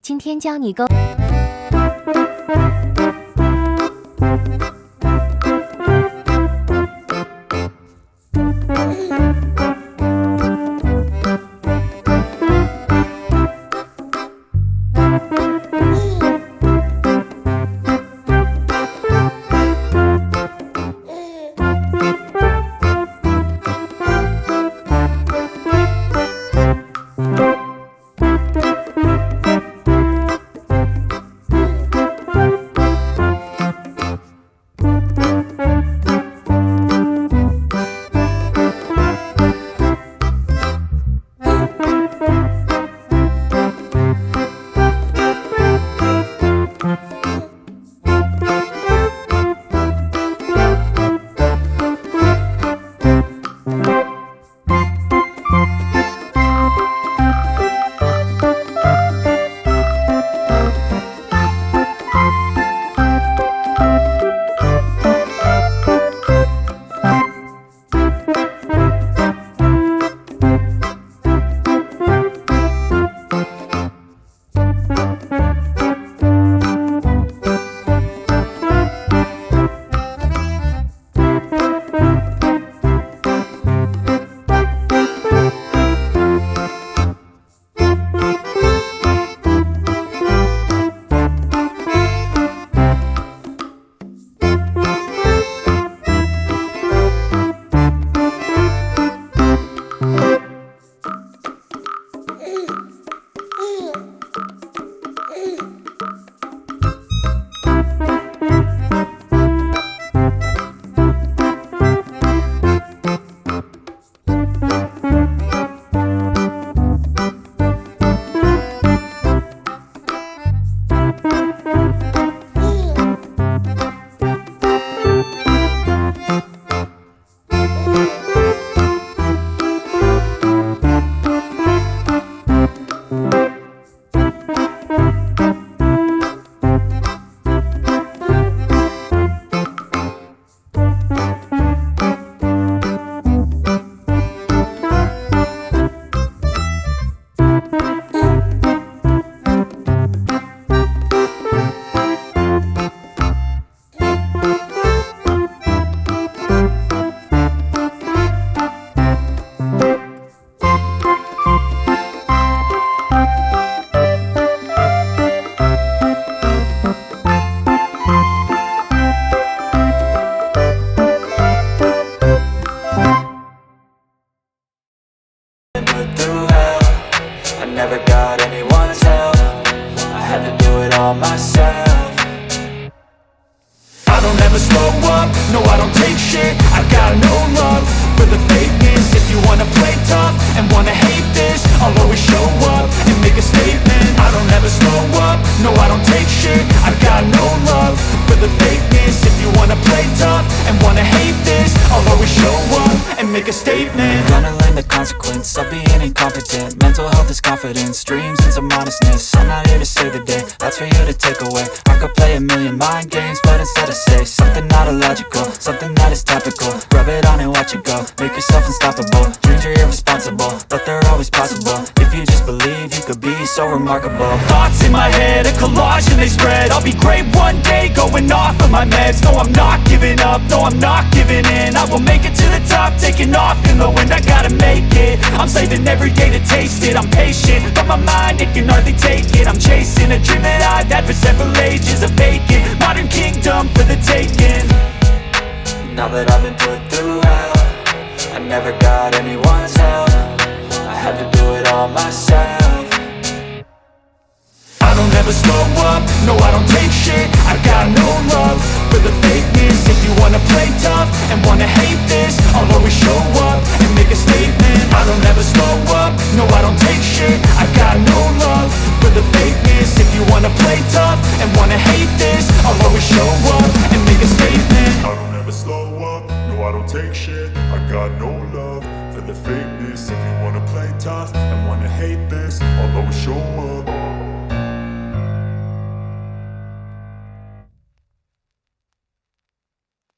今天教你勾。Never got anyone's help, I had to do it all myself. I don't ever slow up, no I don't take shit. I got no love for the fakeness. If you wanna play tough and wanna hate this, I'll always show up and make a statement. I don't ever slow up, no I don't take shit. I got no love for the fakeness. If you wanna play tough and wanna hate this, I'll always show up and make a statement. Gonna learn the consequence of being incompetent. Mental health is confidence, dreams and some honestness. I'm not here to save the day, that's for you to take away. I could play a million mind games, but instead I say something not illogical, something that is topical. Rub it on and watch it go, make yourself unstoppable. Dreams are irresponsible, but they're always possible. If you just believe, you could be so remarkable. Thoughts in my head, a collage and they spread. I'll be great one day, going off of my meds. No, I'm not giving up, no, I'm not giving in. I will make it to the top, taking off in the wind. I gotta make it, I'm saving every day to taste it. I'm patient, but my mind, it can hardly take it. I'm chasing a dream that I've had for several ages. A vacant, modern kingdom for the taking. Now that I've been put through hell, I never got anyone's help, I had to do it all myself. I don't ever slow up, no I don't take shit. I got no love for the fakeness. If you wanna play tough and wanna hate this, I'll always show up and make a statement. I don't ever slow up, no I don't take shit. I got no love for the fakeness. If you wanna play tough and wanna hate this, I'll always show up and make a statement. I don't ever slow up, no I don't take shit. I got no love for the fakeness. If you wanna play tough and wanna hate this, I'll always show up.